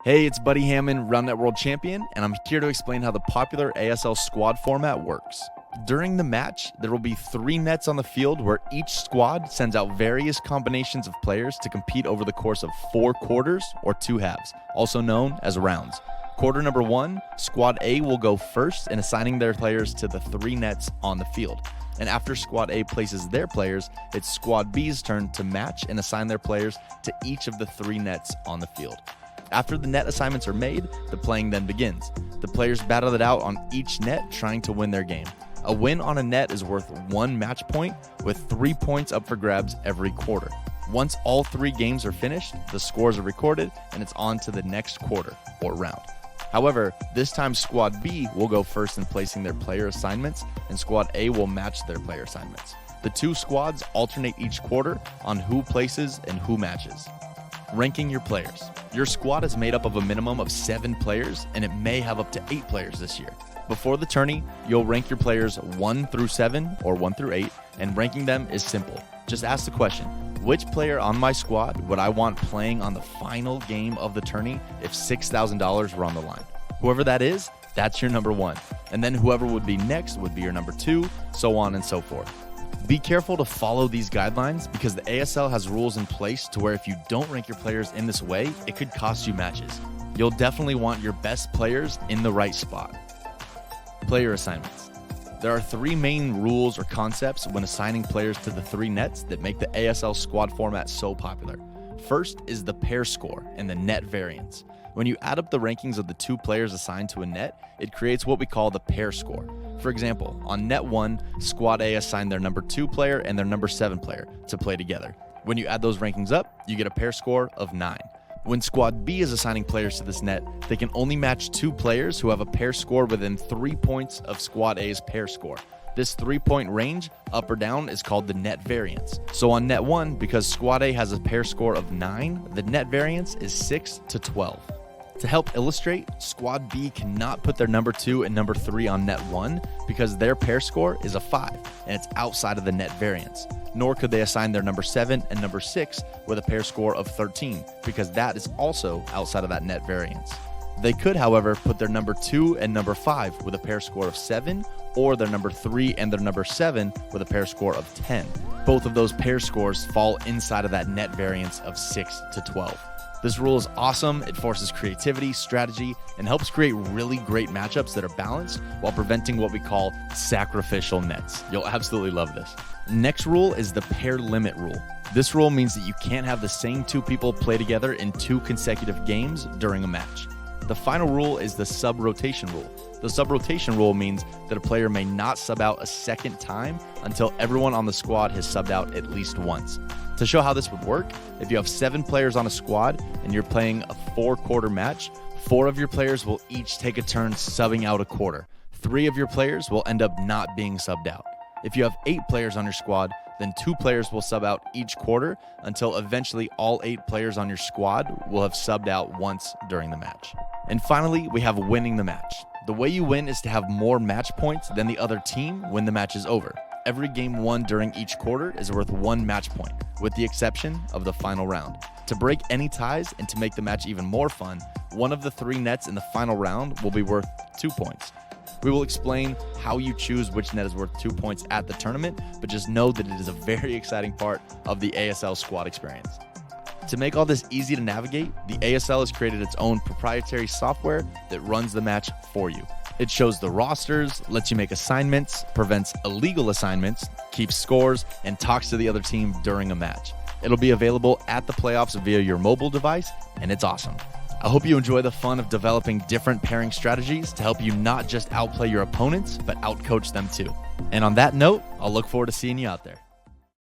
Hey, it's Buddy Hammon, Round Net World Champion, and I'm here to explain how the popular ASL squad format works. During the match, there will be 3 nets on the field where each squad sends out various combinations of players to compete over the course of 4 quarters or 2 halves, also known as rounds. Quarter number 1, Squad A will go first in assigning their players to the 3 nets on the field. And after Squad A places their players, it's Squad B's turn to match and assign their players to each of the 3 nets on the field. After the net assignments are made, the playing then begins. The players battle it out on each net, trying to win their game. A win on a net is worth 1 match point, with 3 points up for grabs every quarter. Once all 3 games are finished, the scores are recorded, and it's on to the next quarter, or round. However, this time Squad B will go first in placing their player assignments, and Squad A will match their player assignments. The 2 squads alternate each quarter on who places and who matches. Ranking your players. Your squad is made up of a minimum of 7 players, and it may have up to 8 players this year. Before the tourney, you'll rank your players 1 through 7 or 1 through 8, and ranking them is simple. Just ask the question, which player on my squad would I want playing on the final game of the tourney if $6,000 were on the line? Whoever that is, that's your number 1. And then whoever would be next would be your number 2, so on and so forth. Be careful to follow these guidelines because the ASL has rules in place to where if you don't rank your players in this way, it could cost you matches. You'll definitely want your best players in the right spot. Player assignments. There are 3 main rules or concepts when assigning players to the 3 nets that make the ASL squad format so popular. First is the pair score and the net variance. When you add up the rankings of the 2 players assigned to a net, it creates what we call the pair score. For example, on net 1, Squad A assigned their number 2 player and their number 7 player to play together. When you add those rankings up, you get a pair score of 9. When Squad B is assigning players to this net, they can only match 2 players who have a pair score within 3 points of Squad A's pair score. This 3-point range, up or down, is called the net variance. So on net 1, because Squad A has a pair score of 9, the net variance is 6 to 12. To help illustrate, Squad B cannot put their number 2 and number 3 on net 1 because their pair score is a 5 and it's outside of the net variance. Nor could they assign their number 7 and number 6 with a pair score of 13 because that is also outside of that net variance. They could, however, put their number 2 and number 5 with a pair score of 7 or their number 3 and their number 7 with a pair score of 10. Both of those pair scores fall inside of that net variance of 6 to 12. This rule is awesome. It forces creativity, strategy, and helps create really great matchups that are balanced while preventing what we call sacrificial nets. You'll absolutely love this. Next rule is the pair limit rule. This rule means that you can't have the same 2 people play together in 2 consecutive games during a match. The final rule is the sub-rotation rule. The sub-rotation rule means that a player may not sub out a second time until everyone on the squad has subbed out at least once. To show how this would work, if you have 7 players on a squad and you're playing a 4-quarter match, 4 of your players will each take a turn subbing out a quarter. 3 of your players will end up not being subbed out. If you have 8 players on your squad, then 2 players will sub out each quarter until eventually all 8 players on your squad will have subbed out once during the match. And finally, we have winning the match. The way you win is to have more match points than the other team when the match is over. Every game won during each quarter is worth 1 match point, with the exception of the final round. To break any ties and to make the match even more fun, one of the 3 nets in the final round will be worth 2 points. We will explain how you choose which net is worth 2 points at the tournament, but just know that it is a very exciting part of the ASL squad experience. To make all this easy to navigate, the ASL has created its own proprietary software that runs the match for you. It shows the rosters, lets you make assignments, prevents illegal assignments, keeps scores, and talks to the other team during a match. It'll be available at the playoffs via your mobile device, and it's awesome. I hope you enjoy the fun of developing different pairing strategies to help you not just outplay your opponents, but outcoach them too. And on that note, I'll look forward to seeing you out there.